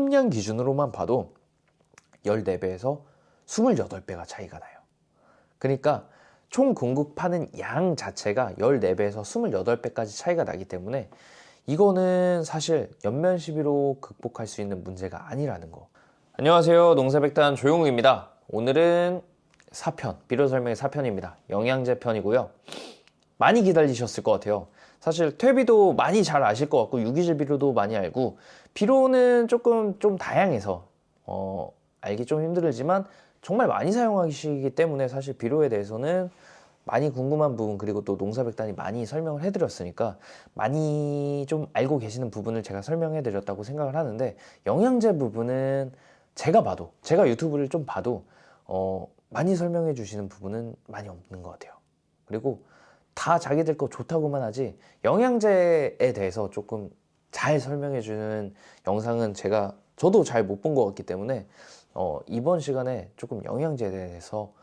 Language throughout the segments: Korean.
공급량 기준으로만 봐도 14배에서 28배가 차이가 나요. 그러니까 총 공급하는 양 자체가 14배에서 28배까지 차이가 나기 때문에 이거는 사실 연면 시비로 극복할 수 있는 문제가 아니라는 거. 안녕하세요, 농사백단 조용우입니다. 오늘은 4편, 비료 설명의 4편입니다. 영양제 편이고요. 많이 기다리셨을 것 같아요. 사실 퇴비도 많이 잘 아실 것 같고 유기질 비료도 많이 알고, 비료는 조금 좀 다양해서 알기 좀 힘들지만 정말 많이 사용하시기 때문에 사실 비료에 대해서는 많이 궁금한 부분, 그리고 또 농사백단이 많이 설명을 해드렸으니까 많이 좀 알고 계시는 부분을 제가 설명해드렸다고 생각을 하는데, 영양제 부분은 제가 유튜브를 좀 봐도 많이 설명해 주시는 부분은 많이 없는 것 같아요. 그리고 다 자기들 거 좋다고만 하지 영양제에 대해서 조금 잘 설명해 주는 영상은 저도 잘 못 본 것 같기 때문에 이번 시간에 조금 영양제에 대해서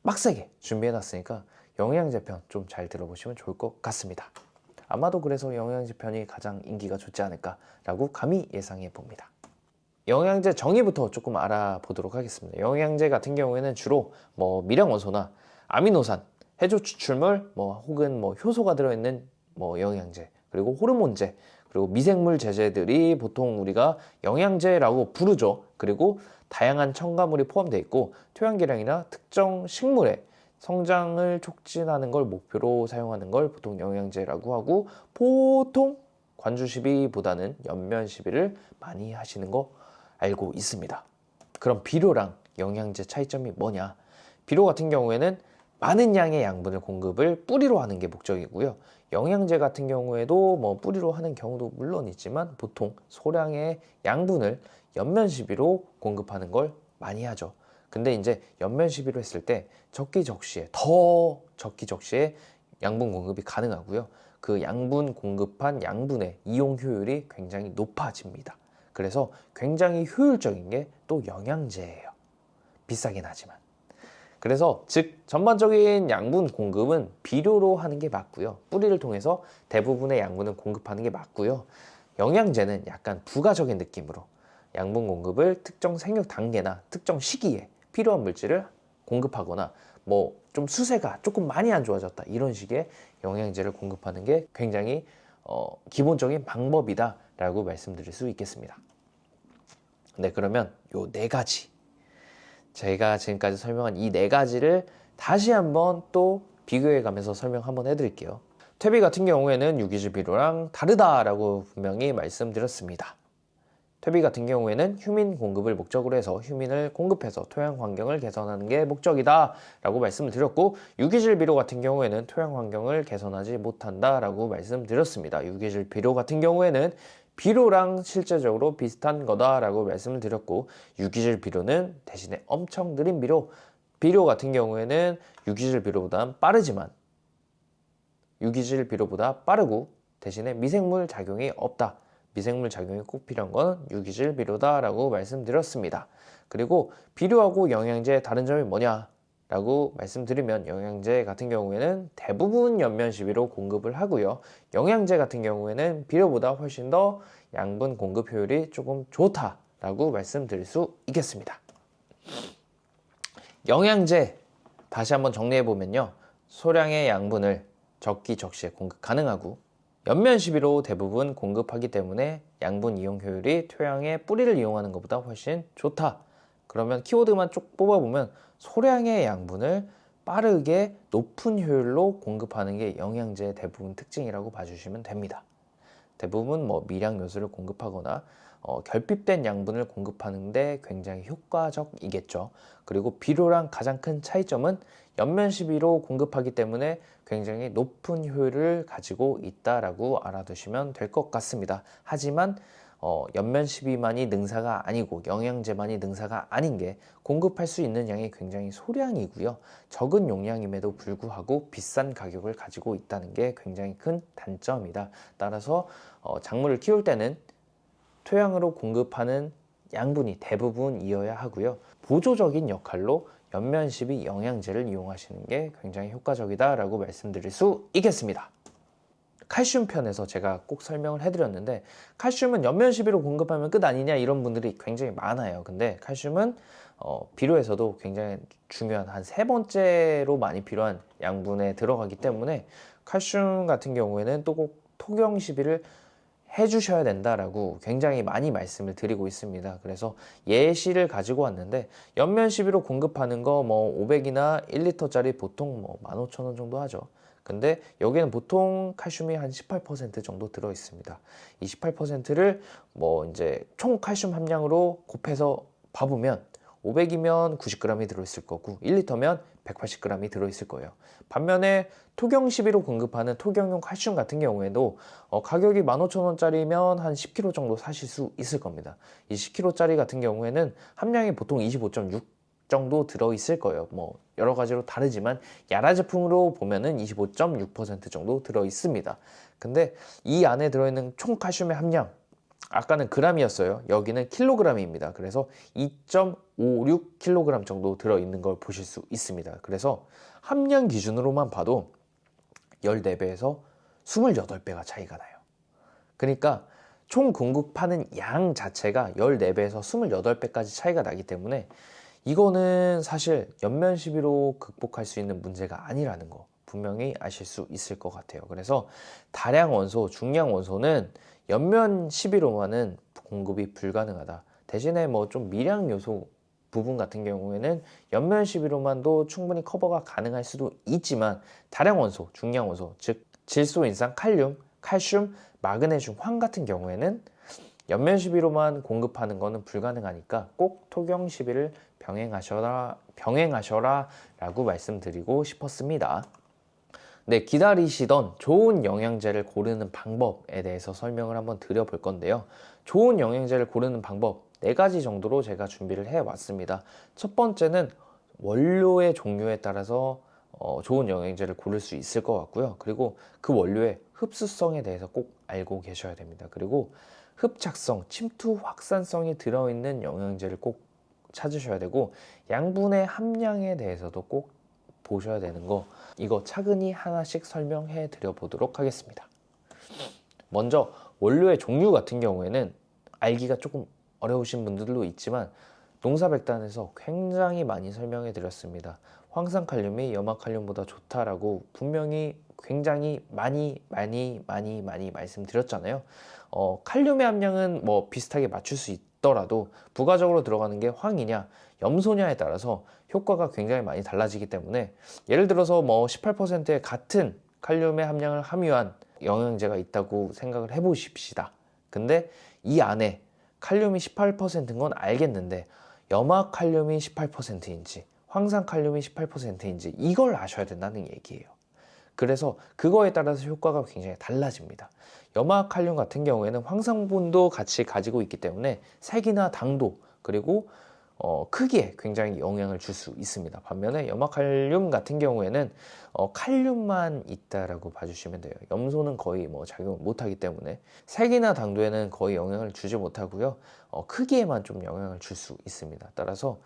빡세게 준비해 놨으니까 영양제 편 좀 잘 들어보시면 좋을 것 같습니다. 아마도 그래서 영양제 편이 가장 인기가 좋지 않을까라고 감히 예상해 봅니다. 영양제 정의부터 조금 알아보도록 하겠습니다. 영양제 같은 경우에는 주로 미량원소나 아미노산, 해조 추출물, 혹은 효소가 들어있는 영양제, 그리고 호르몬제, 그리고 미생물 제제들이 보통 우리가 영양제라고 부르죠. 그리고 다양한 첨가물이 포함되어 있고, 토양계량이나 특정 식물의 성장을 촉진하는 걸 목표로 사용하는 걸 보통 영양제라고 하고, 보통 관주시비보다는 연면시비를 많이 하시는 거 알고 있습니다. 그럼 비료랑 영양제 차이점이 뭐냐? 비료 같은 경우에는 많은 양의 양분을 공급을 뿌리로 하는 게 목적이고요. 영양제 같은 경우에도 뿌리로 하는 경우도 물론 있지만 보통 소량의 양분을 연면시비로 공급하는 걸 많이 하죠. 근데 이제 연면시비로 했을 때 더 적기적시에 양분 공급이 가능하고요. 그 양분 공급한 양분의 이용 효율이 굉장히 높아집니다. 그래서 굉장히 효율적인 게 또 영양제예요. 비싸긴 하지만. 그래서 즉 전반적인 양분 공급은 비료로 하는 게 맞고요. 뿌리를 통해서 대부분의 양분을 공급하는 게 맞고요. 영양제는 약간 부가적인 느낌으로 양분 공급을 특정 생육 단계나 특정 시기에 필요한 물질을 공급하거나 좀 수세가 조금 많이 안 좋아졌다, 이런 식의 영양제를 공급하는 게 굉장히 기본적인 방법이다 라고 말씀드릴 수 있겠습니다. 네, 그러면 요 4가지, 제가 지금까지 설명한 이 4가지를 다시 한번 또 비교해 가면서 설명 한번 해드릴게요. 퇴비 같은 경우에는 유기질 비료랑 다르다라고 분명히 말씀드렸습니다. 퇴비 같은 경우에는 휴민 공급을 목적으로 해서 휴민을 공급해서 토양 환경을 개선하는 게 목적이다 라고 말씀을 드렸고, 유기질 비료 같은 경우에는 토양 환경을 개선하지 못한다 라고 말씀드렸습니다. 유기질 비료 같은 경우에는 비료랑 실제적으로 비슷한 거다 라고 말씀을 드렸고, 유기질 비료는 대신에 엄청 느린 비료 같은 경우에는 유기질 비료보다 빠르고 대신에 미생물 작용이 없다. 미생물 작용이 꼭 필요한 건 유기질 비료다 라고 말씀드렸습니다. 그리고 비료하고 영양제의 다른 점이 뭐냐 라고 말씀드리면, 영양제 같은 경우에는 대부분 연면시비로 공급을 하고요. 영양제 같은 경우에는 비료보다 훨씬 더 양분 공급 효율이 조금 좋다라고 말씀드릴 수 있겠습니다. 영양제 다시 한번 정리해보면요. 소량의 양분을 적기적시에 공급 가능하고, 연면시비로 대부분 공급하기 때문에 양분 이용 효율이 토양의 뿌리를 이용하는 것보다 훨씬 좋다. 그러면 키워드만 쭉 뽑아보면 소량의 양분을 빠르게 높은 효율로 공급하는 게 영양제의 대부분 특징이라고 봐주시면 됩니다. 대부분 미량 요소를 공급하거나 결핍된 양분을 공급하는데 굉장히 효과적이겠죠. 그리고 비료랑 가장 큰 차이점은 연면시비로 공급하기 때문에 굉장히 높은 효율을 가지고 있다라고 알아두시면 될 것 같습니다. 하지만 연면시비만이 능사가 아니고 영양제만이 능사가 아닌 게, 공급할 수 있는 양이 굉장히 소량이고요. 적은 용량임에도 불구하고 비싼 가격을 가지고 있다는 게 굉장히 큰 단점이다. 따라서 작물을 키울 때는 토양으로 공급하는 양분이 대부분이어야 하고요. 보조적인 역할로 연면시비 영양제를 이용하시는 게 굉장히 효과적이다 라고 말씀드릴 수 있겠습니다. 칼슘 편에서 제가 꼭 설명을 해드렸는데, 칼슘은 연면 시비로 공급하면 끝 아니냐 이런 분들이 굉장히 많아요. 근데 칼슘은 비료에서도 굉장히 중요한 한 세 번째로 많이 필요한 양분에 들어가기 때문에 칼슘 같은 경우에는 또 꼭 토경 시비를 해주셔야 된다라고 굉장히 많이 말씀을 드리고 있습니다. 그래서 예시를 가지고 왔는데, 연면 시비로 공급하는 거 뭐 500이나 1리터짜리 보통 뭐 15,000원 정도 하죠. 근데 여기는 보통 칼슘이 한 18% 정도 들어 있습니다. 이 18%를 뭐 이제 총 칼슘 함량으로 곱해서 봐보면 500이면 90g이 들어있을 거고 1리터면 180g이 들어있을 거예요. 반면에 토경 시비로 공급하는 토경용 칼슘 같은 경우에도 가격이 15,000원짜리면 한 10kg 정도 사실 수 있을 겁니다. 이 10kg짜리 같은 경우에는 함량이 보통 25.6 정도 들어있을 거예요. 뭐 여러 가지로 다르지만 야라 제품으로 보면은 25.6% 정도 들어있습니다. 근데 이 안에 들어있는 총 칼슘의 함량, 아까는 g이었어요. 여기는 킬로그램입니다. 그래서 2.56kg 정도 들어있는 걸 보실 수 있습니다. 그래서 함량 기준으로만 봐도 14배에서 28배가 차이가 나요. 그러니까 총 공급하는 양 자체가 14배에서 28배까지 차이가 나기 때문에 이거는 사실 연면 시비로 극복할 수 있는 문제가 아니라는 거 분명히 아실 수 있을 것 같아요. 그래서 다량 원소, 중량 원소는 연면 시비로만은 공급이 불가능하다. 대신에 뭐 좀 미량 요소 부분 같은 경우에는 연면 시비로만도 충분히 커버가 가능할 수도 있지만, 다량 원소, 중량 원소, 즉 질소 인산 칼륨, 칼슘, 마그네슘, 황 같은 경우에는 연면 시비로만 공급하는 것은 불가능하니까 꼭 토경 시비를 병행하셔라 라고 말씀드리고 싶었습니다. 네, 기다리시던 좋은 영양제를 고르는 방법에 대해서 설명을 한번 드려볼 건데요. 좋은 영양제를 고르는 방법 4가지 정도로 제가 준비를 해왔습니다. 첫 번째는 원료의 종류에 따라서 좋은 영양제를 고를 수 있을 것 같고요. 그리고 그 원료의 흡수성에 대해서 꼭 알고 계셔야 됩니다. 그리고 흡착성, 침투 확산성이 들어있는 영양제를 꼭 찾으셔야 되고, 양분의 함량에 대해서도 꼭 보셔야 되는 거, 이거 차근히 하나씩 설명해 드려 보도록 하겠습니다. 먼저 원료의 종류 같은 경우에는 알기가 조금 어려우신 분들도 있지만 농사백단에서 굉장히 많이 설명해 드렸습니다. 황산칼륨이 염화칼륨보다 좋다라고 분명히 굉장히 많이 말씀드렸잖아요. 칼륨의 함량은 뭐 비슷하게 맞출 수 있더라도 부가적으로 들어가는 게 황이냐 염소냐에 따라서 효과가 굉장히 많이 달라지기 때문에, 예를 들어서 뭐 18%의 같은 칼륨의 함량을 함유한 영양제가 있다고 생각을 해보십시다. 근데 이 안에 칼륨이 18%인 건 알겠는데 염화칼륨이 18%인지 황산칼륨이 18%인지 이걸 아셔야 된다는 얘기예요. 그래서 그거에 따라서 효과가 굉장히 달라집니다. 염화칼륨 같은 경우에는 황산분도 같이 가지고 있기 때문에 색이나 당도, 그리고 크기에 굉장히 영향을 줄 수 있습니다. 반면에 염화칼륨 같은 경우에는 칼륨만 있다라고 봐주시면 돼요. 염소는 거의 뭐 작용을 못하기 때문에 색이나 당도에는 거의 영향을 주지 못하고요. 크기에만 좀 영향을 줄 수 있습니다. 따라서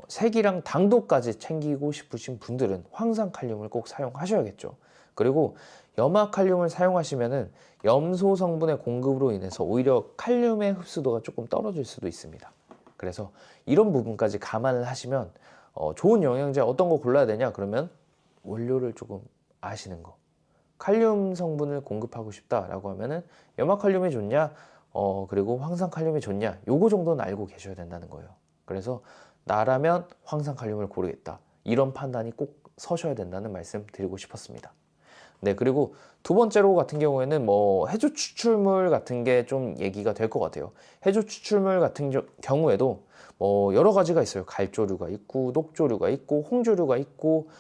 색이랑 당도까지 챙기고 싶으신 분들은 황산칼륨을 꼭 사용하셔야겠죠. 그리고 염화칼륨을 사용하시면은 염소 성분의 공급으로 인해서 오히려 칼륨의 흡수도가 조금 떨어질 수도 있습니다. 그래서 이런 부분까지 감안을 하시면 좋은 영양제 어떤 거 골라야 되냐 그러면 원료를 조금 아시는 거, 칼륨 성분을 공급하고 싶다라고 하면은 염화칼륨이 좋냐 그리고 황산칼륨이 좋냐, 요거 정도는 알고 계셔야 된다는 거예요. 그래서 나라면 황산칼륨을 고르겠다, 이런 판단이 꼭 서셔야 된다는 말씀 드리고 싶었습니다. 네, 그리고 두 번째로 같은 경우에는 뭐 해조 추출물 같은 게 좀 얘기가 될 것 같아요. 해조 추출물 같은 경우에도 뭐 여러 가지가 있어요. 갈조류가 있고 녹조류가 있고 홍조류가 있고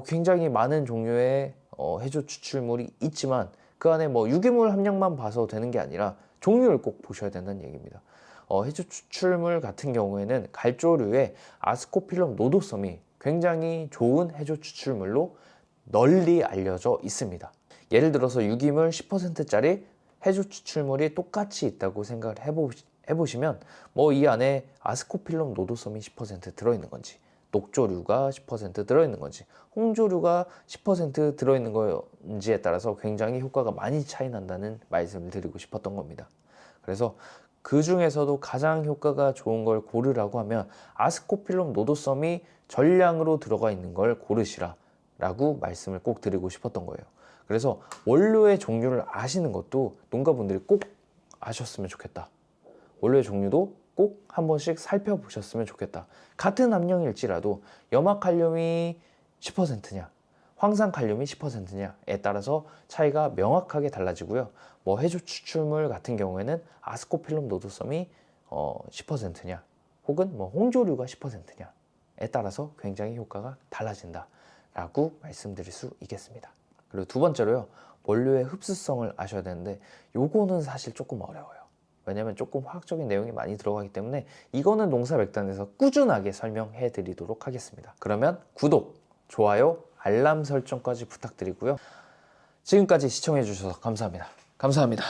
굉장히 많은 종류의 해조 추출물이 있지만 그 안에 뭐 유기물 함량만 봐서 되는 게 아니라 종류를 꼭 보셔야 된다는 얘기입니다. 해조 추출물 같은 경우에는 갈조류의 아스코필럼 노도섬이 굉장히 좋은 해조 추출물로 널리 알려져 있습니다. 예를 들어서 유기물 10%짜리 해조 추출물이 똑같이 있다고 생각을 해보시면 뭐 이 안에 아스코필럼 노도섬이 10% 들어있는 건지, 녹조류가 10% 들어있는 건지 홍조류가 10% 들어있는 건지에 따라서 굉장히 효과가 많이 차이 난다는 말씀을 드리고 싶었던 겁니다. 그래서 그 중에서도 가장 효과가 좋은 걸 고르라고 하면 아스코필름 노도섬이 전량으로 들어가 있는 걸 고르시라 라고 말씀을 꼭 드리고 싶었던 거예요. 그래서 원료의 종류를 아시는 것도 농가분들이 꼭 아셨으면 좋겠다. 원료의 종류도 꼭 한 번씩 살펴보셨으면 좋겠다. 같은 함량일지라도 염화칼륨이 10%냐 황산칼륨이 10%냐에 따라서 차이가 명확하게 달라지고요. 뭐 해조 추출물 같은 경우에는 아스코필름 노도섬이 10%냐 혹은 뭐 홍조류가 10%냐에 따라서 굉장히 효과가 달라진다 라고 말씀드릴 수 있겠습니다. 그리고 두 번째로요, 원료의 흡수성을 아셔야 되는데 요거는 사실 조금 어려워요. 왜냐면 조금 화학적인 내용이 많이 들어가기 때문에 이거는 농사백단에서 꾸준하게 설명해 드리도록 하겠습니다. 그러면 구독, 좋아요, 알람 설정까지 부탁드리고요. 지금까지 시청해 주셔서 감사합니다. 감사합니다.